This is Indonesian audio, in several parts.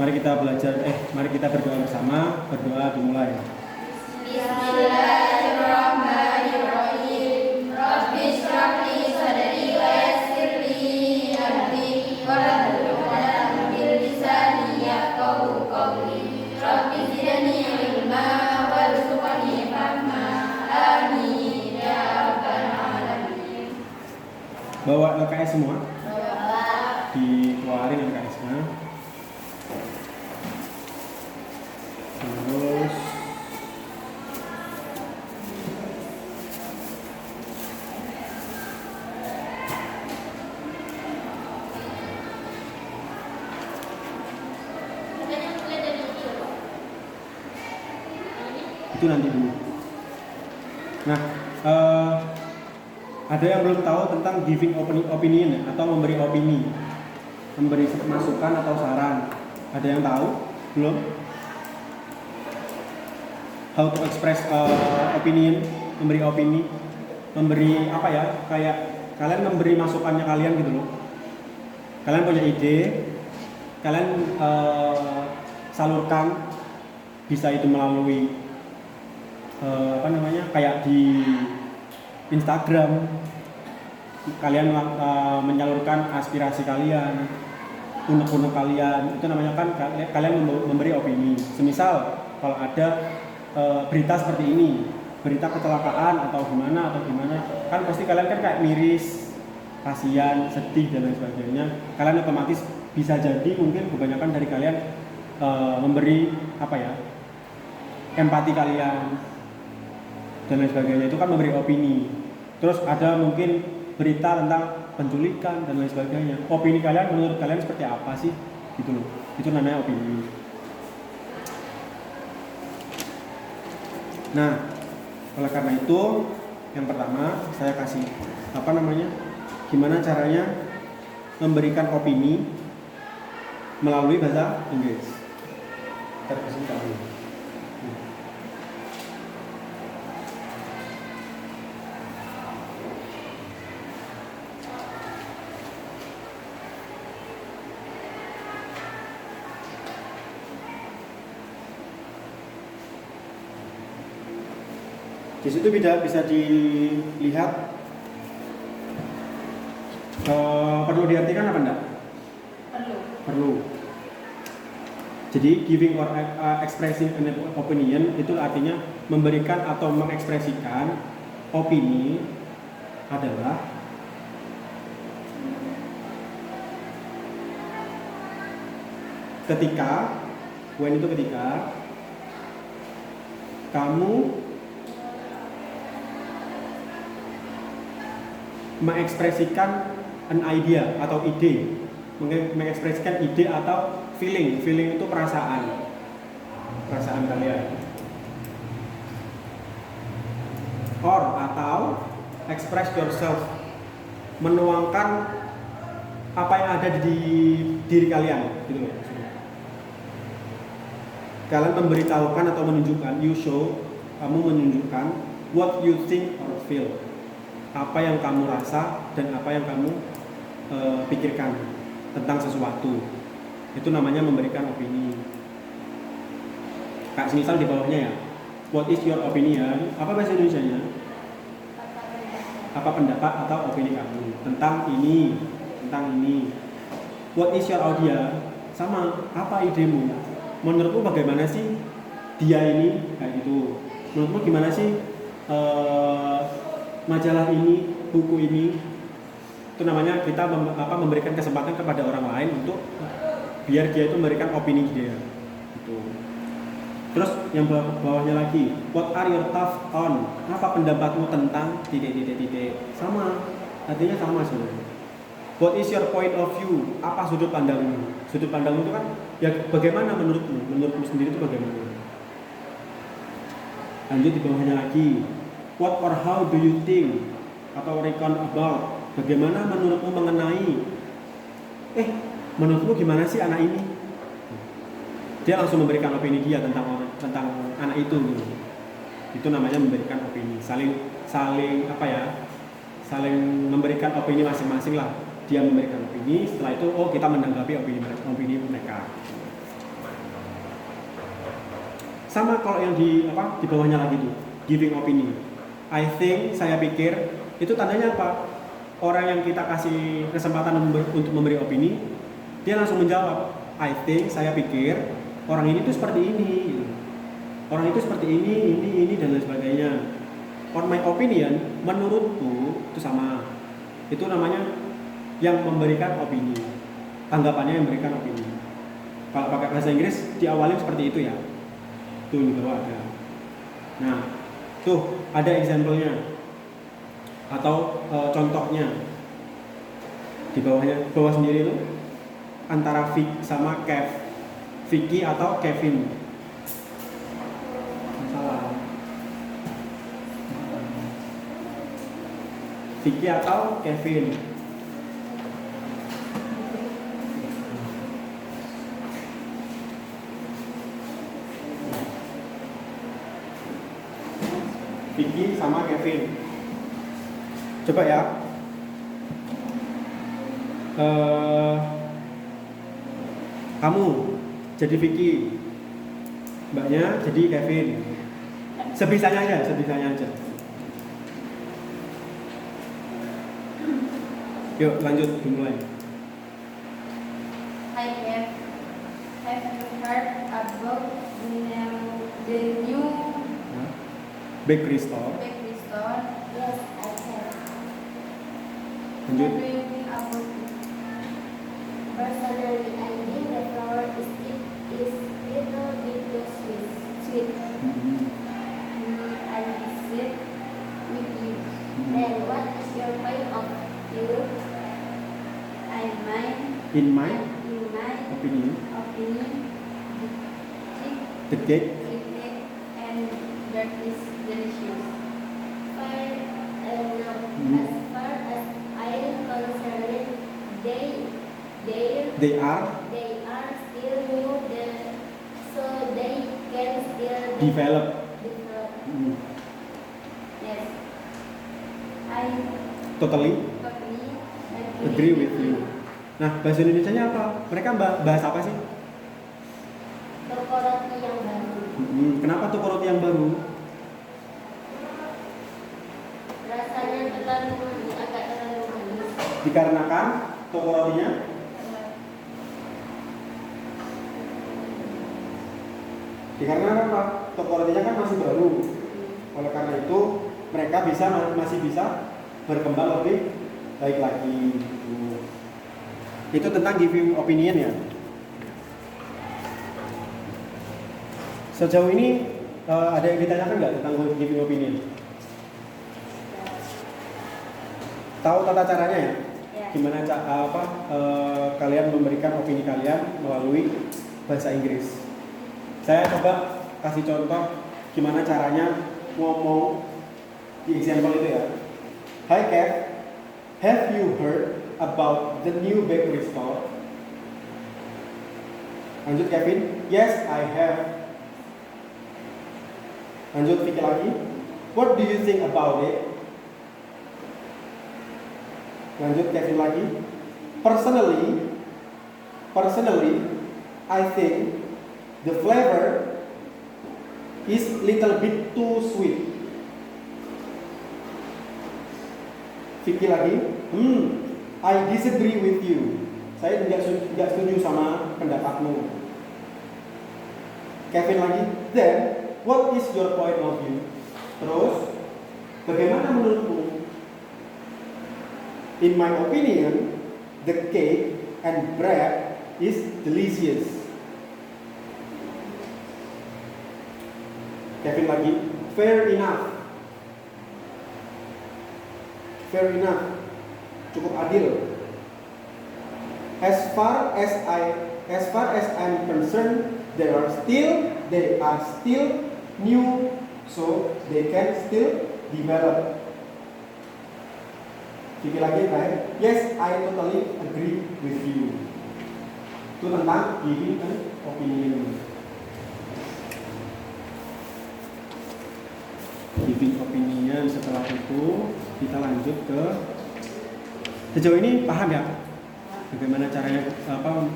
Mari kita belajar, mari kita berdoa bersama. Berdoa dimulai. Bismillahirrahmanirrahim. Rabbi shrah li sadri wa yassir li amri wahlul 'uqdatam min lisani yafqahu qawli. Rabbi zidni ilma warzuqni fahma. Amin ya rabbal alamin. Bawa LKS semua. Dikeluarin LKS-nya. Terus itu nanti dulu. Nah, ada yang belum tahu tentang giving opinion atau memberi opini, memberi masukan atau saran. Ada yang tahu? Belum? How to express opinion, memberi opini, memberi apa ya? Kayak kalian memberi masukannya kalian gitu loh. Kalian punya ide, kalian salurkan, bisa itu melalui kayak di Instagram, kalian menyalurkan aspirasi kalian, unek-unek kalian, itu namanya kan kalian memberi opini. Semisal kalau ada berita seperti ini, berita kecelakaan atau gimana, kan pasti kalian kan kayak miris, kasihan, sedih dan lain sebagainya. Kalian otomatis bisa jadi mungkin kebanyakan dari kalian memberi empati kalian dan lain sebagainya, itu kan memberi opini. Terus ada mungkin berita tentang penculikan dan lain sebagainya. Opini kalian menurut kalian seperti apa sih? Gitu loh. Itu namanya opini. Nah, oleh karena itu yang pertama saya kasih gimana caranya memberikan opini melalui bahasa Inggris. Terkesingkat dulu. Di situ bisa dilihat, perlu diartikan apa enggak? Perlu. Jadi giving or expressing an opinion itu artinya memberikan atau mengekspresikan opini adalah ketika kamu mengekspresikan an idea atau ide, mengekspresikan ide atau feeling itu perasaan kalian, or atau express yourself, menuangkan apa yang ada di diri kalian, gitu loh. Kalian memberitahukan atau menunjukkan, kamu menunjukkan what you think or feel, apa yang kamu rasa dan apa yang kamu pikirkan tentang sesuatu. Itu namanya memberikan opini. Kayak misal di bawahnya ya, what is your opinion? Apa bahasa Indonesianya? Apa pendapat atau opini kamu tentang ini? What is your idea? Sama, apa idemu? Menurutmu bagaimana sih dia ini? Kayak gitu. Menurutmu gimana sih majalah ini, buku ini? Itu namanya kita memberikan kesempatan kepada orang lain untuk biar dia itu memberikan opini dia. Gitu. Terus yang bawahnya lagi, what are your thoughts on? Apa pendapatmu tentang titik. Sama, artinya sama sebenarnya. What is your point of view? Apa sudut pandangmu? Sudut pandangmu itu kan ya bagaimana menurutmu sendiri itu bagaimana? Lanjut di bawahnya lagi, what or how do you think? Atau reckon about, bagaimana menurutmu mengenai, menurutmu gimana sih anak ini? Dia langsung memberikan opini dia tentang anak itu gitu. Itu namanya memberikan opini, saling memberikan opini masing-masing lah. Dia memberikan opini, setelah itu kita menanggapi opini mereka. Sama kalau yang di di bawahnya lagi tuh, giving opinion. I think, saya pikir, itu tandanya apa? Orang yang kita kasih kesempatan untuk memberi opini, dia langsung menjawab, I think, saya pikir, orang ini tuh seperti ini. Gitu. Orang itu seperti ini, dan lain sebagainya. On my opinion, menurutku, itu sama. Itu namanya yang memberikan opini. Tanggapannya yang memberikan opini. Kalau pakai bahasa Inggris, diawali seperti itu ya. Tuh di bawah ada. Nah, tuh ada example-nya atau contohnya di bawahnya, bawah sendiri itu antara Vic sama Kev, Vicky atau Kevin. Salah. Vicky atau Kevin. Vicky sama Kevin. Coba ya. Kamu jadi Vicky, mbaknya jadi Kevin. Sebisanya aja. Yuk lanjut, dimulai. I have you heard about the new Bakery store. bakery store? Yes, I have. Lanjut. What do you think about it? Personally, I think the flour is little bit too sweet. I visit with you. Then what is your point of view? In my In my opinion, the the cake and that is delicious. As far as I am concerned, they are still new, so they can still develop. Yes, I Totally agree with you. Nah, bahasa Indonesianya apa? Mereka bahas apa sih? toko roti yang baru. Kenapa toko roti yang baru? Rasanya agak terlalu manis. Dikarenakan toko rotinya dikarenakan apa? Toko rotinya kan masih baru. Oleh karena itu mereka masih bisa berkembang lebih baik lagi. Itu tentang giving opinion ya. Sejauh ini ada yang ditanyakan nggak tentang giving opinion? Tahu tata caranya ya? Ya. Gimana kalian memberikan opini kalian melalui bahasa Inggris? Saya coba kasih contoh gimana caranya ngomong di example itu ya. Hi Kev, have you heard about the new bakery store? Lanjut Kevin, yes I have. Lanjut Vicky lagi, what do you think about it? Lanjut Kevin lagi, personally I think the flavor is little bit too sweet. Vicky lagi, I disagree with you. Saya tidak setuju sama pendapatmu. Kevin lagi, then what is your point of view? Terus, bagaimana menurutmu? In my opinion, the cake and bread is delicious. Kevin lagi, fair enough. Cukup adil. As far as I'm concerned, they are still new, so they can still develop. Vicky lagi, right? Yes, I totally agree with you. Itu tentang giving opinion. Giving opinion. Setelah itu kita lanjut ke sejauh ini paham ya? Bagaimana caranya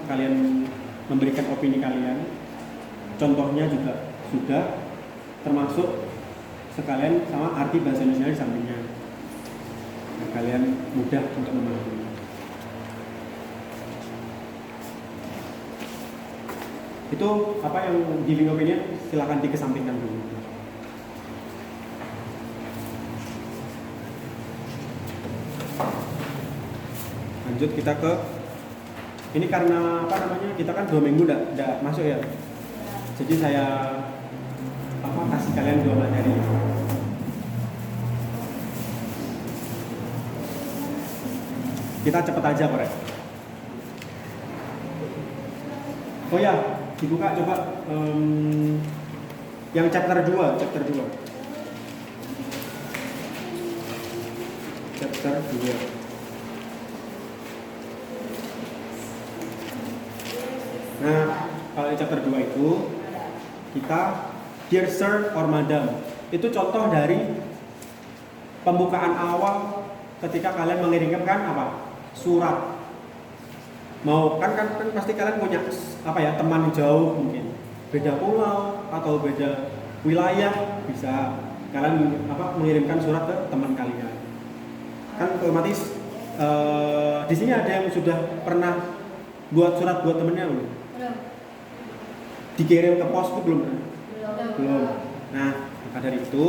kalian memberikan opini kalian? Contohnya juga sudah termasuk sekalian sama arti bahasa Indonesia di sampingnya. Nah, kalian mudah untuk memahami. Itu apa yang giving opinion silakan dikesampingkan dulu. Lanjut kita ke ini karena apa namanya kita kan 2 minggu tidak masuk ya. Jadi saya kasih kalian 2 materi. Kita cepet aja korek. Oh ya, dibuka coba yang chapter 2. Chapter 2. Nah, kalau di chapter 2 itu kita Dear Sir or Madam. Itu contoh dari pembukaan awal ketika kalian mengirimkan apa? Surat. Mau kan pasti kalian punya apa ya, teman jauh mungkin. Beda pulau atau beda wilayah, bisa kalian mengirimkan surat ke teman kalian. Kan otomatis di sini ada yang sudah pernah buat surat buat temennya belum? Dikirim ke pos itu belum? Belum. Nah, maka dari itu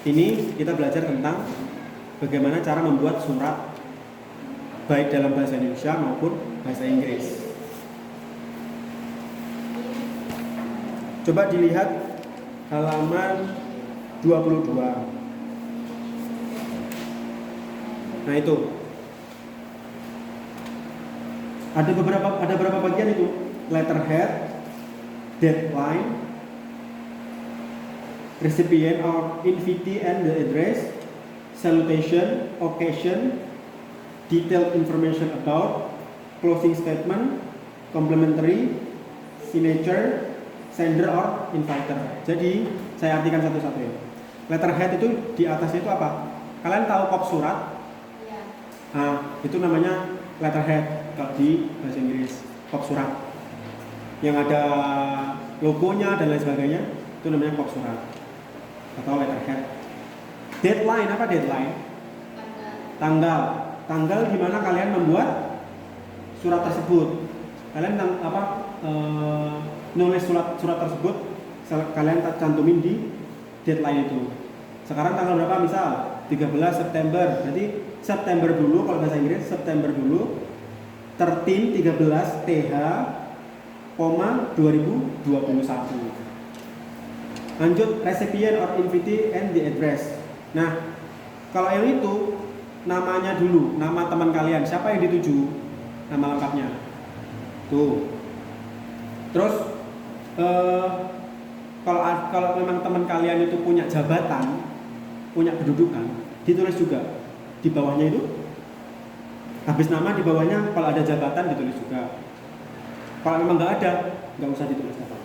ini kita belajar tentang bagaimana cara membuat surat baik dalam bahasa Indonesia maupun bahasa Inggris. Coba dilihat halaman 22. Nah, itu ada berapa bagian itu? Letterhead, deadline, recipient or invitee and the address, salutation, occasion, detailed information about, closing statement, complimentary, signature, sender or inviter. Jadi saya artikan satu-satu ya. Letterhead itu di atasnya itu apa? Kalian tahu kop surat? Ya. Nah, itu namanya letterhead kalau di bahasa Inggris, kop surat. Yang ada logonya dan lain sebagainya, itu namanya kop surat atau letterhead. Deadline, apa deadline? Tanggal di mana kalian membuat surat tersebut. Kalian nulis surat tersebut, kalian cantumin di deadline itu. Sekarang tanggal berapa? Misal 13 September. Berarti September dulu, kalau bahasa Inggris September dulu. 13 TH 2021. Lanjut, recipient or invitee and the address. Nah, kalau yang itu namanya dulu, nama teman kalian, siapa yang dituju, nama lengkapnya. Tuh. Terus kalau memang teman kalian itu punya jabatan, punya kedudukan, ditulis juga di bawahnya itu. Habis nama di bawahnya kalau ada jabatan ditulis juga. Kalau memang nggak ada, nggak usah ditulis apa.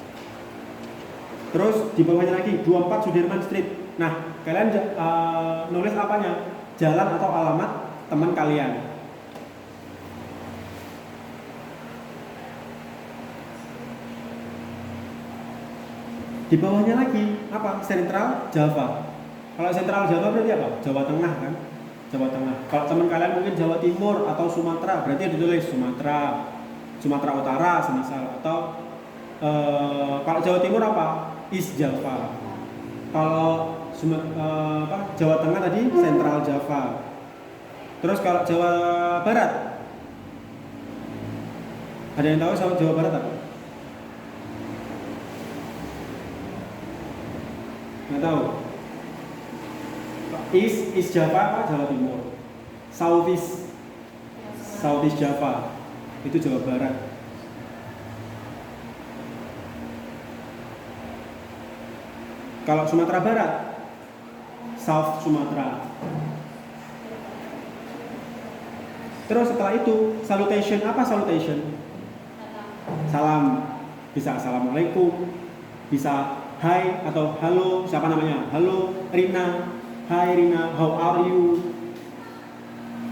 Terus di bawahnya lagi 24 Sudirman Street. Nah, kalian nulis apanya? Jalan atau alamat teman kalian. Di bawahnya lagi apa? Sentral Java. Kalau Sentral Java berarti apa? Jawa Tengah kan? Jawa Tengah. Kalau teman kalian mungkin Jawa Timur atau Sumatera, berarti ditulis Sumatera Utara semisal. Atau kalau Jawa Timur apa? East Java. Kalau Jawa Tengah tadi Sentral Java. Terus kalau Jawa Barat, ada yang tahu Jawa Barat apa? Nggak tahu. East Java apa? Jawa Timur. Southeast Java itu Jawa Barat. Kalau Sumatera Barat, South Sumatera. Terus setelah itu salutation, apa salutation? Salam. Bisa assalamualaikum, bisa hai atau halo, siapa namanya? Halo Rina, hai Rina, how are you?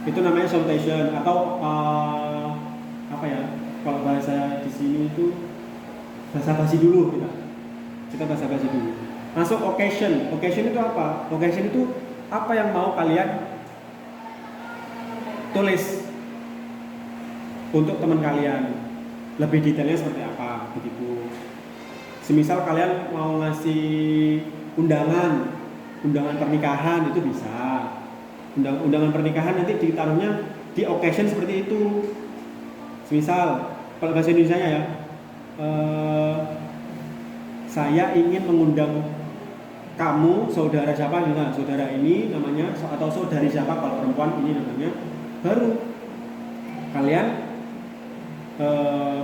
Itu namanya salutation. Atau apa ya? Kalau bahasa di sini itu basa-basi dulu kita basa-basi dulu. Masuk occasion. Occasion itu apa? Occasion itu apa yang mau kalian tulis untuk teman kalian, lebih detailnya seperti apa begitu. Semisal kalian mau ngasih undangan pernikahan, itu bisa. Undangan pernikahan nanti ditaruhnya di occasion seperti itu. Semisal kalau bahasa Indonesia ya, saya ingin mengundang kamu, saudara siapa, nah, saudara ini namanya, atau saudari siapa kalau perempuan ini namanya, baru kalian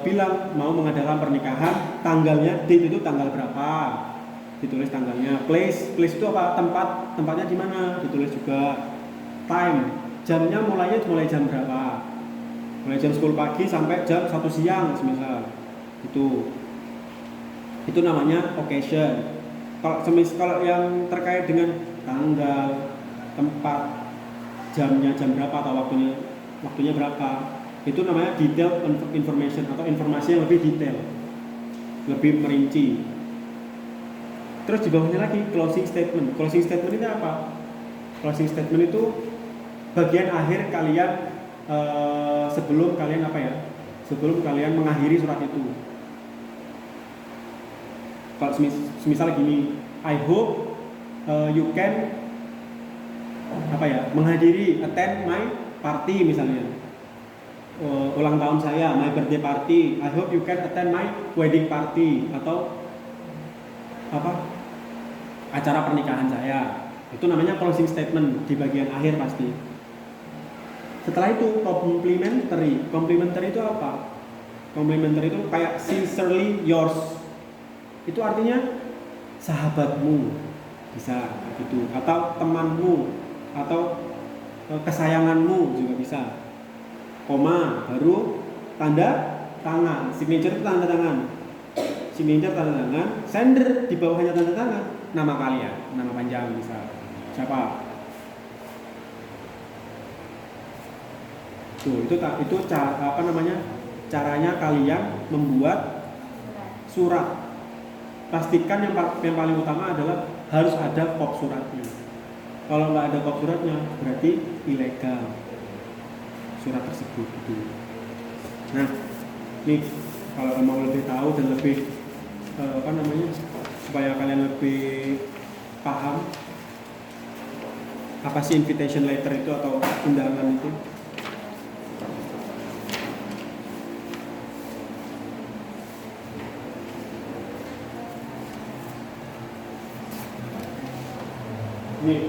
bilang mau mengadakan pernikahan, tanggalnya, date itu tanggal berapa, ditulis tanggalnya. Place itu apa? Tempatnya di mana, ditulis juga. Time, jamnya mulai jam berapa, mulai jam 10 pagi sampai jam 1 siang semisal. Itu namanya occasion. Kalau yang terkait dengan tanggal, tempat, jamnya jam berapa atau waktunya berapa, itu namanya detailed information atau informasi yang lebih detail, lebih merinci. Terus di bawahnya lagi closing statement. Closing statement itu apa? Closing statement itu bagian akhir kalian sebelum kalian mengakhiri surat itu. Kalau semisal gini, I hope you can attend my party misalnya, ulang tahun saya, my birthday party. I hope you can attend my wedding party, atau acara pernikahan saya. Itu namanya closing statement di bagian akhir pasti. Setelah itu complimentary. Complimentary itu apa? Complimentary itu kayak sincerely yours. Itu artinya sahabatmu, bisa gitu, atau temanmu, atau kesayanganmu juga bisa. Koma, baru tanda tangan. Signature itu tanda tangan. Sender di bawahnya tanda tangan, nama kalian, nama panjang bisa. Siapa? Itu caranya kalian membuat surat. Pastikan yang paling utama adalah harus ada kop suratnya. Kalau nggak ada kop suratnya, berarti ilegal surat tersebut. Nah, ini kalau mau lebih tahu dan lebih supaya kalian lebih paham apa sih invitation letter itu atau undangan itu. Nih,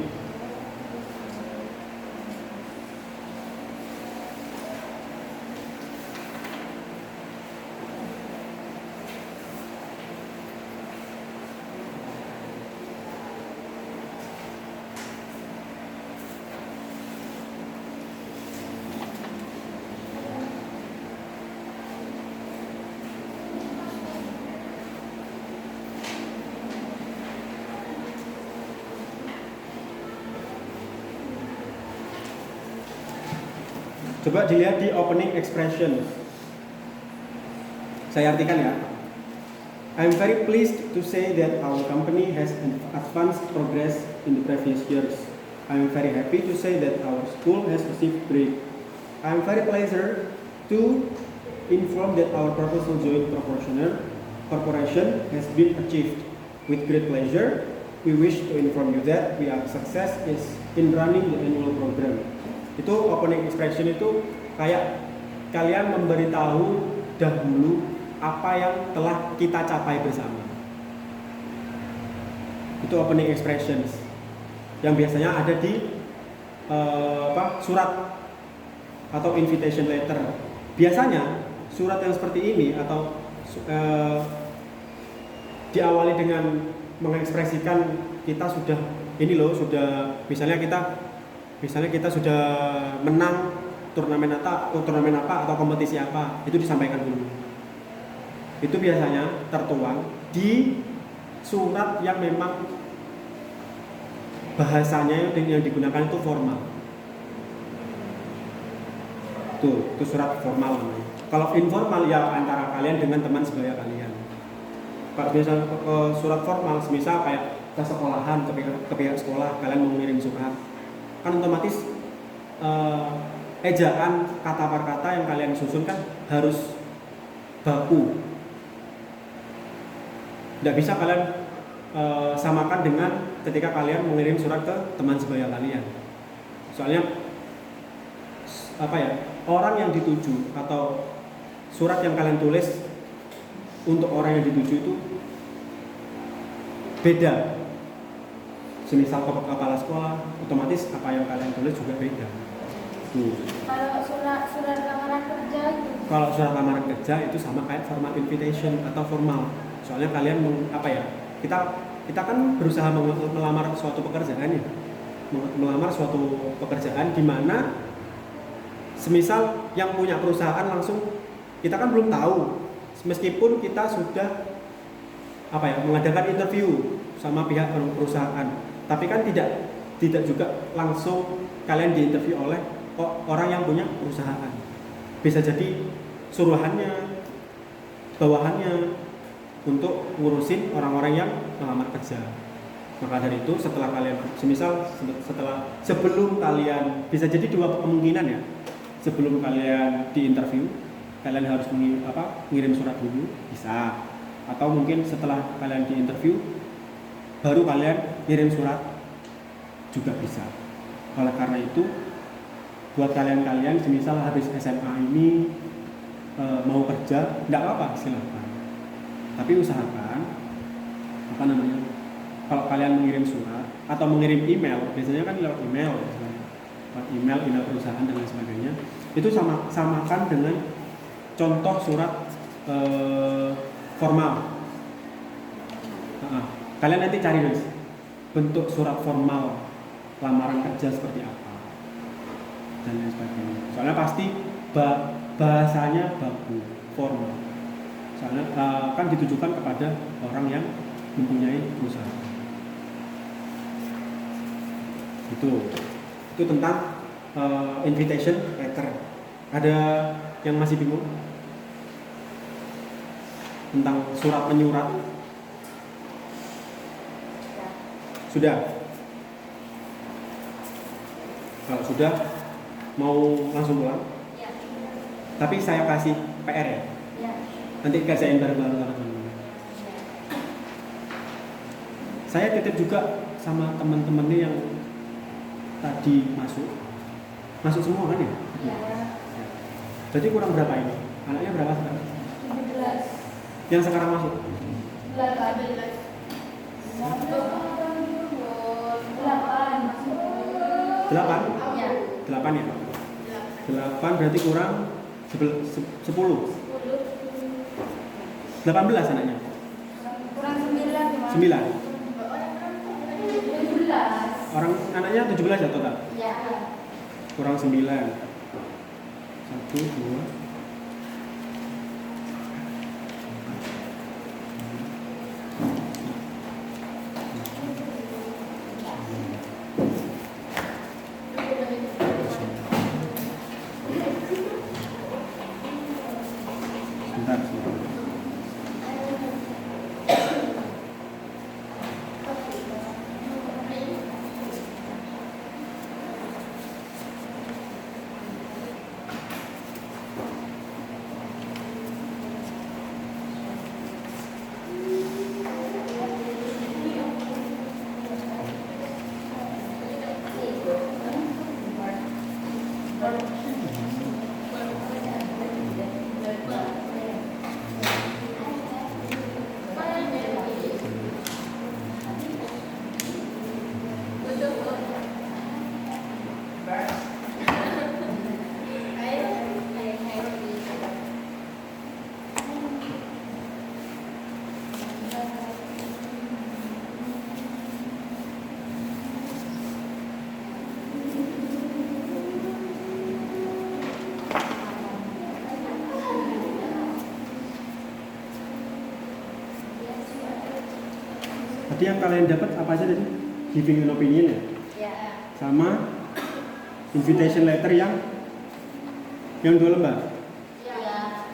coba dilihat di opening expression. Saya artikan ya. I'm very pleased to say that our company has advanced progress in the previous years. I'm very happy to say that our school has received grade. I'm very pleased to inform that our proposal joint corporation has been achieved. With great pleasure, we wish to inform you that we are success in running the annual program. Itu opening expression itu kayak kalian memberitahu dahulu apa yang telah kita capai bersama. Itu opening expressions yang biasanya ada di surat atau invitation letter. Biasanya surat yang seperti ini atau diawali dengan mengekspresikan kita sudah misalnya kita sudah menang turnamen apa atau kompetisi apa, itu disampaikan dulu. Itu biasanya tertuang di surat yang memang bahasanya yang digunakan itu formal. Itu surat formal namanya. Kalau informal ya antara kalian dengan teman sebaya kalian. Kalau biasa surat formal, misal kayak ke sekolahan, ke pihak sekolah, kalian mau mengirim surat, kan otomatis ejaan kata per kata yang kalian susun kan harus baku. Tidak bisa kalian samakan dengan ketika kalian mengirim surat ke teman sebaya kalian. Soalnya orang yang dituju atau surat yang kalian tulis untuk orang yang dituju itu beda. Semisal ke kepala sekolah, otomatis apa yang kalian tulis juga beda. Kalau surat lamaran kerja itu? Kalau surat lamaran kerja itu sama kayak formal invitation atau formal. Soalnya kalian kita kan berusaha melamar suatu pekerjaan ya, melamar suatu pekerjaan di mana semisal yang punya perusahaan langsung kita kan belum tahu, meskipun kita sudah mengadakan interview sama pihak perusahaan, tapi kan tidak juga langsung kalian diinterview oleh orang yang punya perusahaan. Bisa jadi suruhannya, bawahannya untuk ngurusin orang-orang yang melamar kerja. Maka dari itu setelah kalian sebelum kalian, bisa jadi dua kemungkinan ya, sebelum kalian diinterview kalian harus mengirim surat dulu, bisa, atau mungkin setelah kalian diinterview baru kalian ngirim surat juga bisa. Oleh karena itu buat kalian semisal habis SMA ini mau kerja, tidak apa-apa, silakan. Tapi usahakan kalau kalian mengirim surat atau mengirim email, biasanya kan lewat email, email perusahaan dan lain sebagainya, itu samakan dengan contoh surat formal. Kalian nanti cari guys, bentuk surat formal lamaran kerja seperti apa dan lain sebagainya. Soalnya pasti bahasanya baku, formal. Soalnya kan ditujukan kepada orang yang mempunyai perusahaan. Itu tentang invitation letter. Ada yang masih bingung tentang surat menyurat? Sudah? Kalau sudah, mau langsung pulang? Ya. Tapi saya kasih PR ya? Ya. Nanti kerjain bareng-bareng teman-teman. Saya titip juga sama teman-temannya yang tadi masuk semua kan ya? Ya. Jadi kurang berapa ini? Anaknya berapa sekarang? 17. Yang sekarang masuk? 18. 8? Ya. 8 ya? 8 berarti kurang 10. 18 anaknya? Kurang 9. 9? 17. Orang anaknya 17 ya total? Ya. Kurang 9. 1, 2. Tadi yang kalian dapat apa aja tadi? Giving an opinion ya? Ya. Sama invitation letter yang 2 lembar. Ya.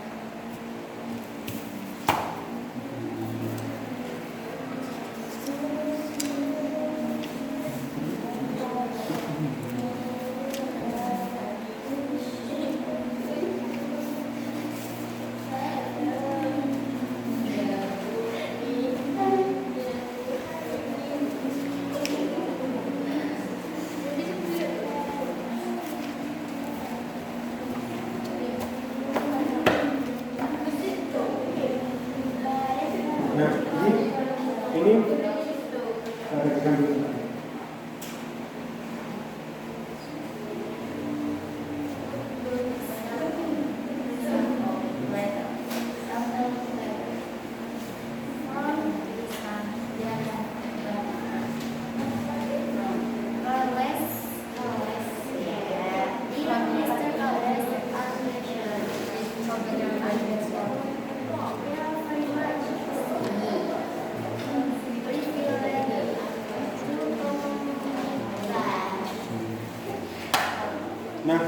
Nah,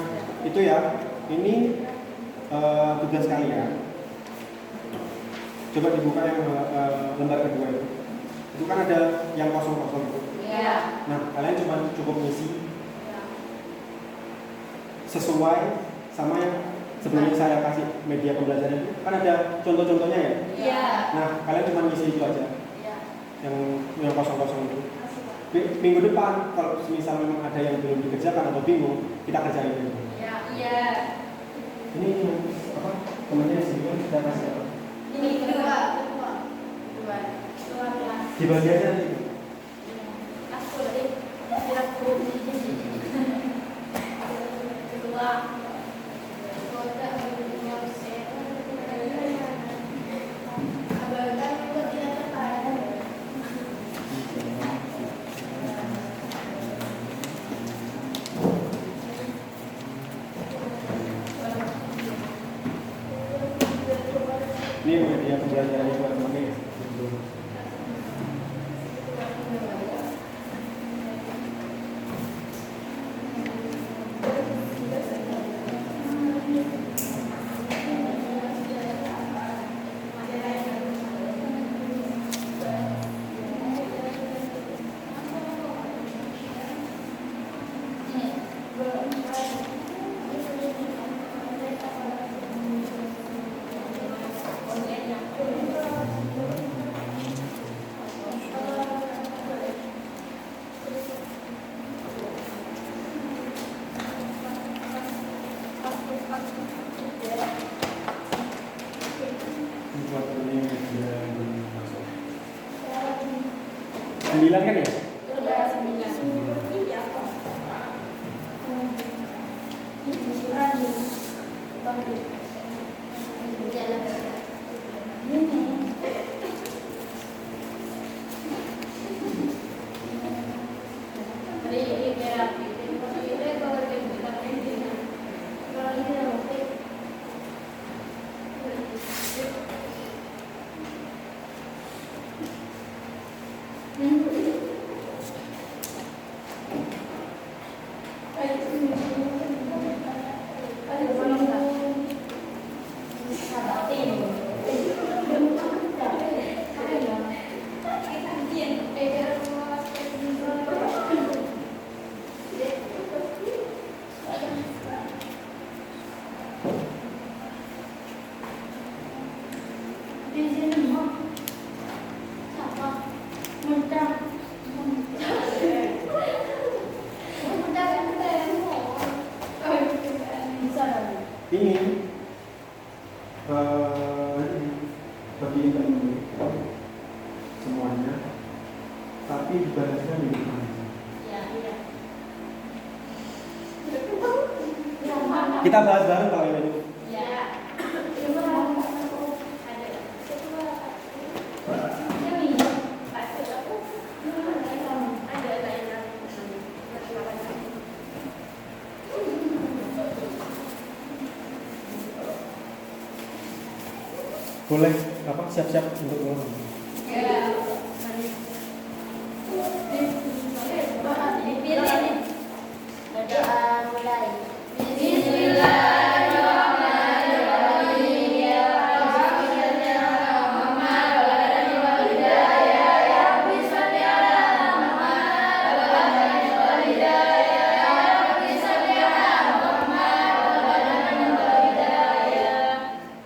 itu ya. Ini tugas kalian. Coba dibuka yang lembar kedua itu. Itu kan ada yang kosong-kosong itu. Iya. Nah, kalian cuma cukup ngisi sesuai sama yang sebelumnya saya kasih media pembelajaran itu. Kan ada contoh-contohnya ya. Iya. Nah, kalian cuma ngisi itu aja. Iya. Yang kosong-kosong itu. Minggu depan kalau misal memang ada yang belum dikerjakan atau bingung, kita kerjain itu. Iya. Iya. Ini apa? Temannya sendiri sudah kasih apa? Ini kedua. Dibagi aja nanti. Aku tadi aku kedua. Ini media pembelajaran yang buat pakai. Sembilan kan ya? Ini bagiin dulu semuanya, tapi dibalaskan di depan. Kita bahas bareng kalau ini. Boleh apa siap-siap untuk ulang. Dipilih